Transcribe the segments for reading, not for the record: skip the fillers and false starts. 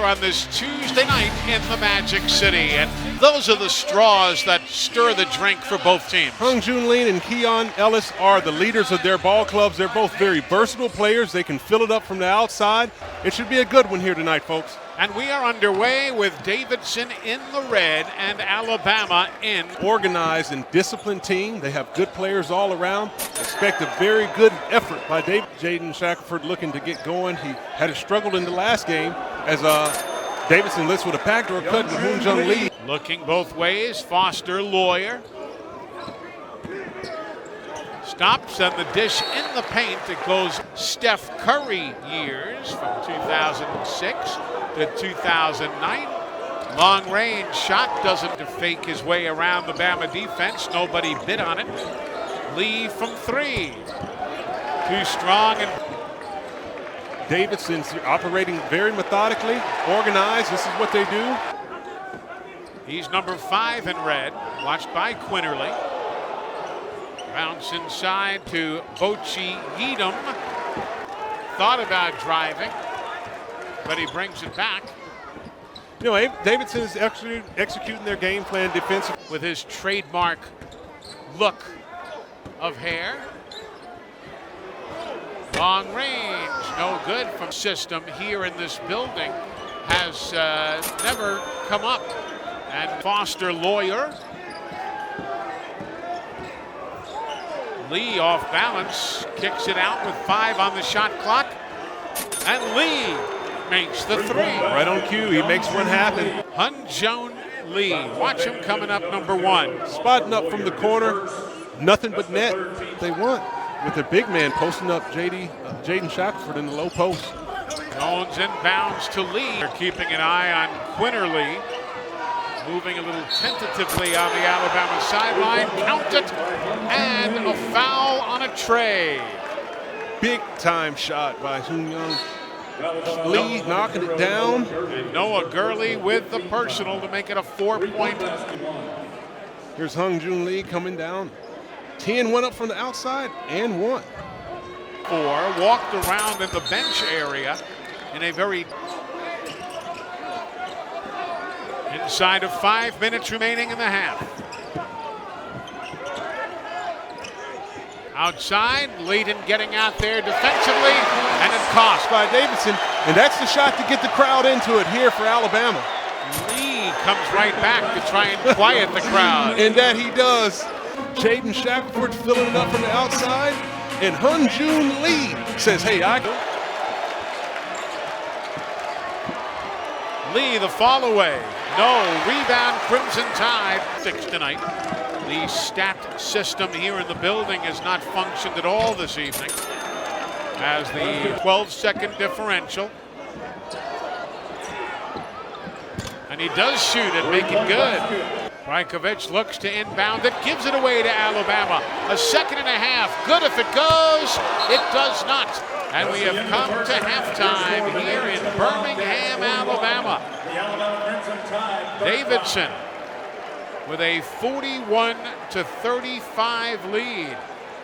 on this Tuesday night in the Magic City. And those are the straws that stir the drink for both teams. Hung Joon Lee and Keon Ellis are the leaders of their ball clubs. They're both very versatile players. They can fill it up from the outside. It should be a good one here tonight, folks. And we are underway with Davidson in the red and Alabama in. Organized and disciplined team. They have good players all around. Expect a very good effort by Jaden Shackelford looking to get going. He had struggled in the last game as Davidson lists with a backdoor cut to Hung Joon Lee. Looking both ways, Foster Lawyer. Stops and the dish in the paint. It goes Steph Curry years from 2006 to 2009. Long range shot doesn't fake his way around the Bama defense. Nobody bid on it. Lee from three. Too strong. And Davidson's operating very methodically, organized. This is what they do. He's number 5 in red, watched by Quinterly. Bounce inside to Bochi Edom. Thought about driving, but he brings it back. You know, Davidson is executing their game plan defensively. With his trademark look of hair. Long range, no good from system here in this building. Has never come up. And Foster Lawyer. Lee off balance, kicks it out with 5 on the shot clock. And Lee makes the 3. Right on cue, he makes one happen. Hung Joon Lee, watch him coming up number 1. Spotting up from the corner, nothing but net they want. With their big man posting up Jaden Shackelford in the low post. Jones inbounds to Lee. They're keeping an eye on Quinterly. Moving a little tentatively on the Alabama sideline. Count it, and a foul on a tray. Big time shot by Hung Joon Lee, knocking it down. And Noah Gurley with the personal to make it a 4-point. Here's Hung Joon Lee coming down. 10 went up from the outside and 1. 4 walked around in the bench area in a very inside of 5 minutes remaining in the half. Outside, Layden getting out there defensively, and it cost by Davidson. And that's the shot to get the crowd into it here for Alabama. Lee comes right back to try and quiet the crowd. And that he does. Jaden Shackelford's filling it up from the outside, and Hung Joon Lee says, hey, I go. Lee, the fall away. No, rebound, Crimson Tide. 6 tonight. The stat system here in the building has not functioned at all this evening. As the 12-second differential. And he does shoot it, make it good. Brajkovic looks to inbound it, gives it away to Alabama. A second and a half, good if it goes. It does not. And we have come to halftime here in Birmingham, Alabama. Davidson with a 41-35 lead.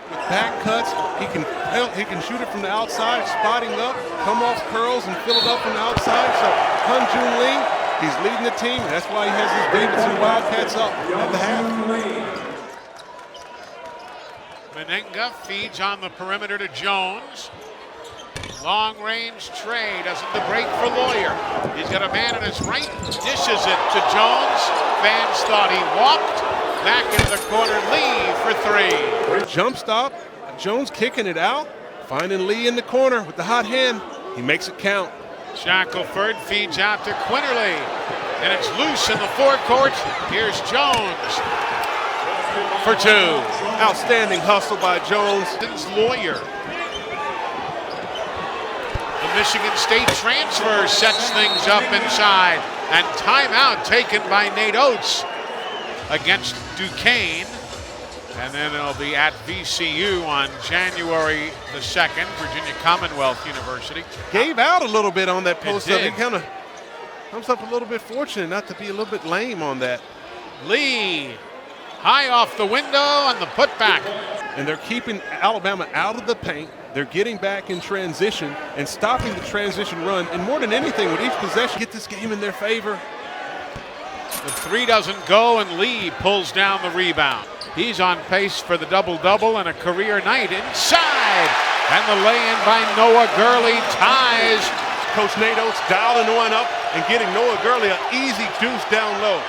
With back cuts, he can shoot it from the outside, spotting up, come off curls and fill it up from the outside. So Hung Joon Lee, he's leading the team. That's why he has his Davidson Wildcats up at the half. Menenga feeds on the perimeter to Jones. Long range Trey doesn't the break for Lawyer. He's got a man on his right, dishes it to Jones. Fans thought he walked. Back into the corner, Lee for 3. Jump stop, Jones kicking it out. Finding Lee in the corner with the hot hand. He makes it count. Shackelford feeds out to Quinterly. And it's loose in the forecourt. Here's Jones for 2. Outstanding hustle by Jones. Lawyer. The Michigan State transfer sets things up inside. And timeout taken by Nate Oates against Duquesne. And then it'll be at VCU on January the 2nd, Virginia Commonwealth University. Gave out a little bit on that post-up. He kind of comes up a little bit fortunate not to be a little bit lame on that. Lee, high off the window on the putback. And they're keeping Alabama out of the paint. They're getting back in transition and stopping the transition run. And more than anything, with each possession, get this game in their favor. The three doesn't go, and Lee pulls down the rebound. He's on pace for the double-double and a career night inside. And the lay-in by Noah Gurley ties. Coach Nate Oates dialing one up and getting Noah Gurley an easy deuce down low.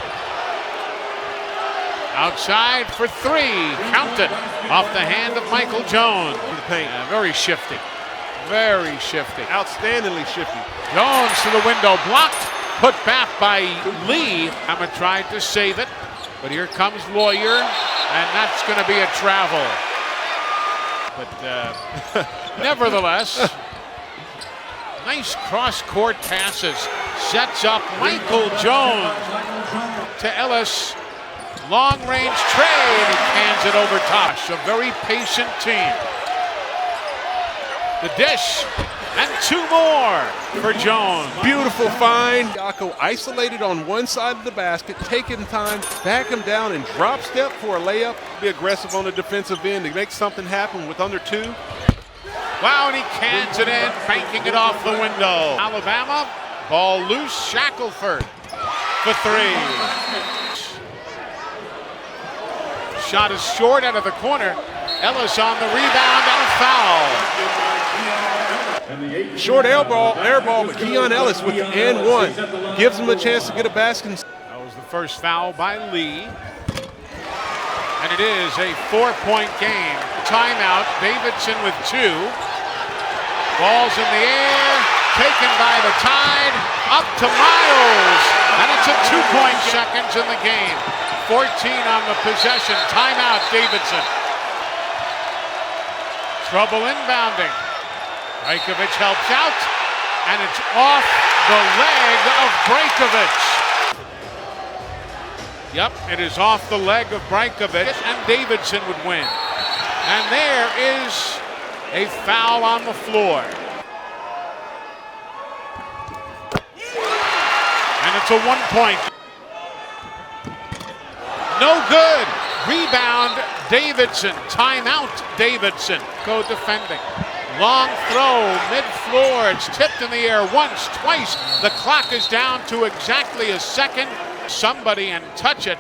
Outside for three, counted, off the hand of Michael Jones. In the paint. Very shifty, very shifty. Outstandingly shifty. Jones to the window, blocked, put back by Lee. Hammer tried to save it, but here comes Lawyer, and that's going to be a travel. But nevertheless, nice cross-court passes. Sets up Michael Jones to Ellis. Long-range trade. He cans it over Tosh. A very patient team. The dish. And two more for Jones. Beautiful find. Yako isolated on one side of the basket, taking time, back him down, and drop step for a layup. Be aggressive on the defensive end to make something happen with under two. Wow, and he cans it in, banking it off the window. Alabama, ball loose, Shackelford for three. Shot is short out of the corner. Ellis on the rebound and a foul. Short air ball, but Keon Ellis with the and one. Gives him a chance to get a basket. That was the first foul by Lee. And it is a 4-point game. Timeout, Davidson with two. Ball's in the air, taken by the Tide, up to Miles. And it's a 2-point seconds in the game. 14 on the possession. Timeout, Davidson. Trouble inbounding. Brajkovic helps out, and it's off the leg of Brajkovic. Yep, it is off the leg of Brajkovic, and Davidson would win. And there is a foul on the floor. And it's a 1-point. No good. Rebound, Davidson. Timeout, Davidson. Go defending. Long throw, mid-floor. It's tipped in the air once, twice. The clock is down to exactly a second. Somebody and touch it.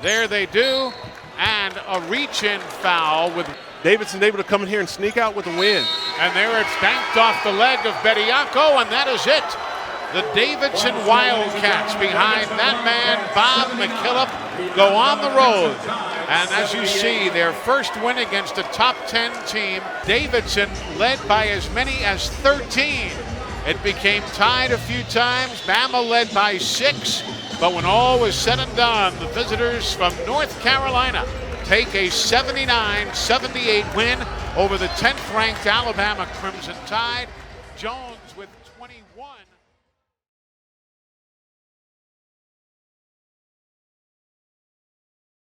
There they do. And a reach-in foul with Davidson able to come in here and sneak out with a win. And there it's banked off the leg of Bediako, and that is it. The Davidson Wildcats, behind that man, Bob McKillop, go on the road. And as you see, their first win against a top 10 team. Davidson led by as many as 13. It became tied a few times. Bama led by 6. But when all was said and done, the visitors from North Carolina take a 79-78 win over the 10th-ranked Alabama Crimson Tide. Jones with 21.